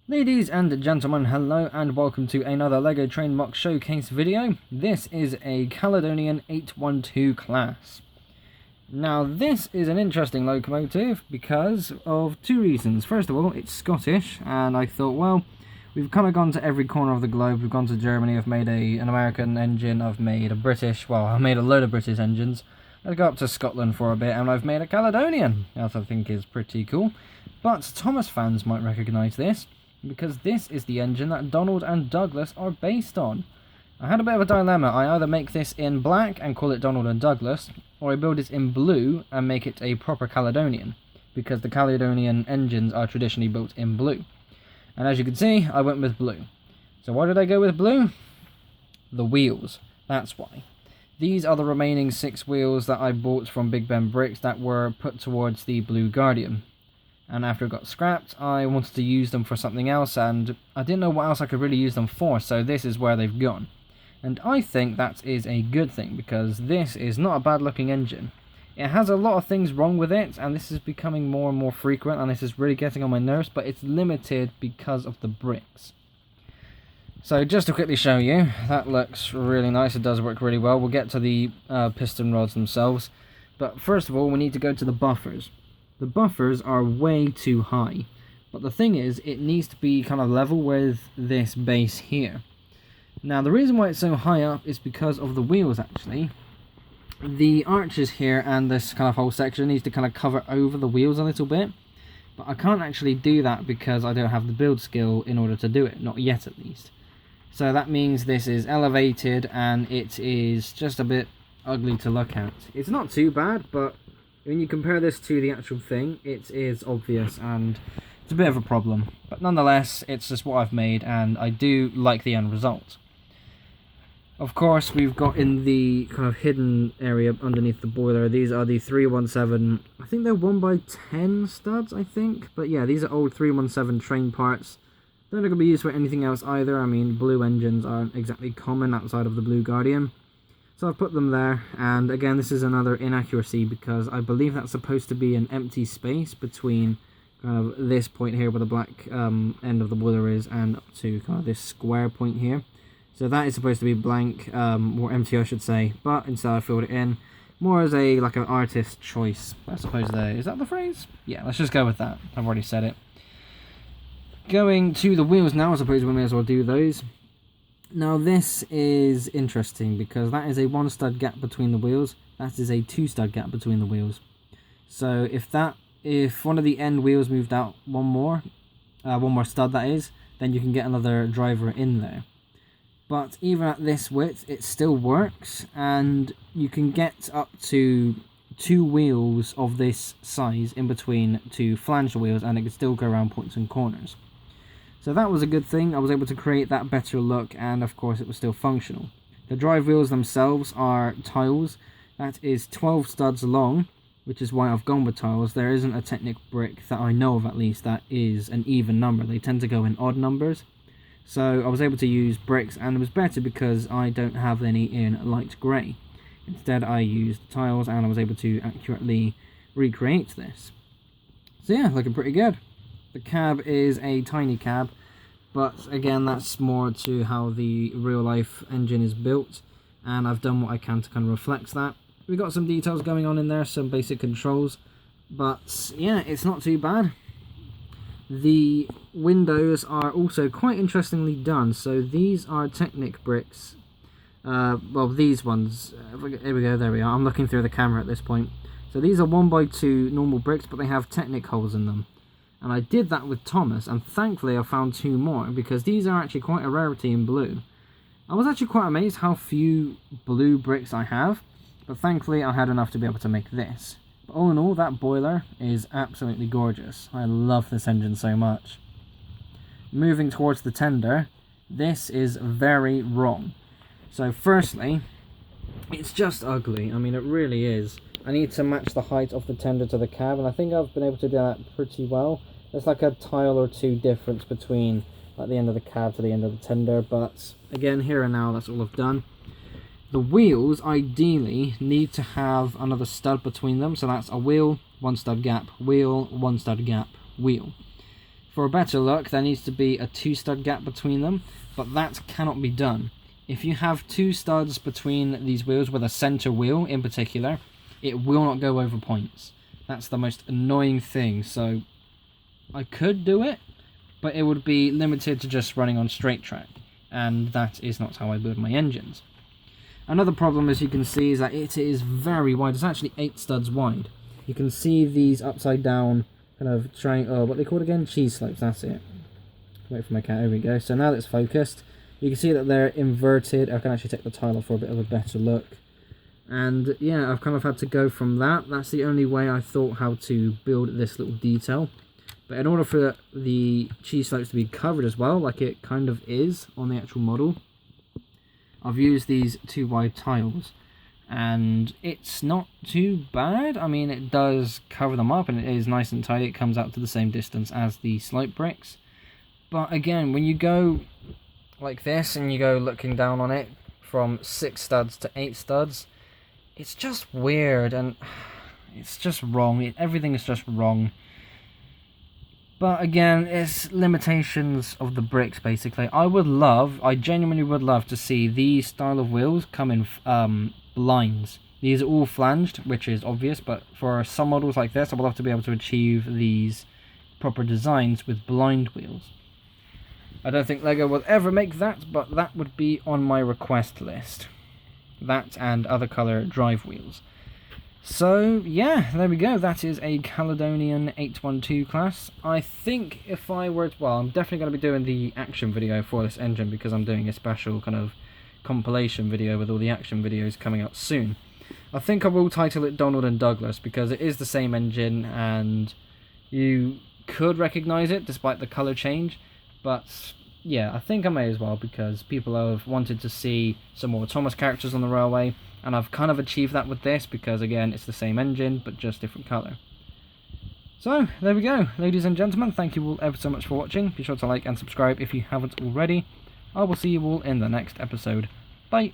Ladies and gentlemen, hello and welcome to another LEGO Train MOC Showcase video. This is a Caledonian 812 class. Now this is an interesting locomotive because of two reasons. First of all, it's Scottish, and I thought, well, we've kind of gone to every corner of the globe. We've gone to Germany, I've made an American engine, I've made a British, well, I've made a load of British engines. Let's go up to Scotland for a bit, and I've made a Caledonian, that I think is pretty cool. But Thomas fans might recognise this, because this is the engine that Donald and Douglas are based on. I had a bit of a dilemma. I either make this in black and call it Donald and Douglas, or I build it in blue and make it a proper Caledonian, because the Caledonian engines are traditionally built in blue. And as you can see, I went with blue. So why did I go with blue? The wheels. That's why. These are the remaining 6 wheels that I bought from Big Ben Bricks that were put towards the Blue Guardian. And after it got scrapped, I wanted to use them for something else, and I didn't know what else I could really use them for, so this is where they've gone. And I think that is a good thing, because this is not a bad looking engine. It has a lot of things wrong with it, and this is becoming more and more frequent, and this is really getting on my nerves, but it's limited because of the bricks. So just to quickly show you, that looks really nice, it does work really well. We'll get to the piston rods themselves, but first of all we need to go to the buffers. The buffers are way too high, but the thing is, it needs to be kind of level with this base here. Now the reason why it's so high up is because of the wheels actually. The arches here and this kind of whole section needs to kind of cover over the wheels a little bit, but I can't actually do that because I don't have the build skill in order to do it, not yet at least. So that means this is elevated and it is just a bit ugly to look at. It's not too bad, but when you compare this to the actual thing, it is obvious and it's a bit of a problem. But nonetheless, it's just what I've made and I do like the end result. Of course, we've got in the kind of hidden area underneath the boiler, these are the 317, I think they're 1x10 studs, I think. But yeah, these are old 317 train parts. They're not going to be used for anything else either. I mean, blue engines aren't exactly common outside of the Blue Guardian. So I've put them there, and again this is another inaccuracy because I believe that's supposed to be an empty space between kind of this point here where the black end of the boiler is and up to kind of this square point here. So that is supposed to be blank, or empty I should say, but instead I filled it in more as a like an artist choice, I suppose. There is that the phrase? Yeah, let's just go with that. I've already said it. Going to the wheels now, I suppose we may as well do those. Now this is interesting because that is a 1 stud gap between the wheels. That is a 2 stud gap between the wheels. So if one of the end wheels moved out one more stud that is, then you can get another driver in there. But even at this width, it still works, and you can get up to 2 wheels of this size in between 2 flange wheels, and it can still go around points and corners. So that was a good thing. I was able to create that better look, and of course it was still functional. The drive wheels themselves are tiles. That is 12 studs long, which is why I've gone with tiles. There isn't a Technic brick that I know of at least that is an even number. They tend to go in odd numbers. So I was able to use bricks, and it was better because I don't have any in light grey. Instead I used tiles and I was able to accurately recreate this. So yeah, looking pretty good. The cab is a tiny cab, but again that's more to how the real life engine is built, and I've done what I can to kind of reflect that. We've got some details going on in there, some basic controls, but yeah, it's not too bad. The windows are also quite interestingly done. So these are Technic bricks. Well, these ones, here we go, there we are. I'm looking through the camera at this point. So these are 1x2 normal bricks, but they have Technic holes in them. And I did that with Thomas, and thankfully I found 2 more, because these are actually quite a rarity in blue. I was actually quite amazed how few blue bricks I have, but thankfully I had enough to be able to make this. But all in all, that boiler is absolutely gorgeous. I love this engine so much. Moving towards the tender, this is very wrong. So firstly, it's just ugly. I mean, it really is. I need to match the height of the tender to the cab, and I think I've been able to do that pretty well. There's like a tile or 2 difference between like the end of the cab to the end of the tender, but again, here and now, that's all I've done. The wheels ideally need to have another stud between them, so that's a wheel, 1 stud gap, wheel, 1 stud gap, wheel. For a better look, there needs to be a 2-stud gap between them, but that cannot be done. If you have 2 studs between these wheels, with a center wheel in particular, it will not go over points. That's the most annoying thing. So I could do it, but it would be limited to just running on straight track, and that is not how I build my engines. Another problem, as you can see, is that it is very wide. It's actually 8 studs wide. You can see these upside down kind of what they called again? Cheese slopes, that's it. Wait for my cat, there we go. So now that it's focused, you can see that they're inverted. I can actually take the tile off for a bit of a better look. And yeah, I've kind of had to go from that. That's the only way I thought how to build this little detail. But in order for the cheese slopes to be covered as well, like it kind of is on the actual model, I've used these 2 wide tiles. And it's not too bad. I mean, it does cover them up and it is nice and tight. It comes out to the same distance as the slope bricks. But again, when you go like this and you go looking down on it from 6 studs to 8 studs, it's just weird and it's just wrong. Everything is just wrong. But again, it's limitations of the bricks, basically. I genuinely would love to see these style of wheels come in blinds. These are all flanged, which is obvious, but for some models like this, I would love to be able to achieve these proper designs with blind wheels. I don't think LEGO will ever make that, but that would be on my request list. That and other colour drive wheels. So, yeah, there we go. That is a Caledonian 812 class. I think if I were to... Well, I'm definitely going to be doing the action video for this engine because I'm doing a special kind of compilation video with all the action videos coming out soon. I think I will title it Donald and Douglas because it is the same engine and you could recognise it despite the colour change. But yeah, I think I may as well because people have wanted to see some more Thomas characters on the railway. And I've kind of achieved that with this because, again, it's the same engine, but just different colour. So, there we go. Ladies and gentlemen, thank you all ever so much for watching. Be sure to like and subscribe if you haven't already. I will see you all in the next episode. Bye!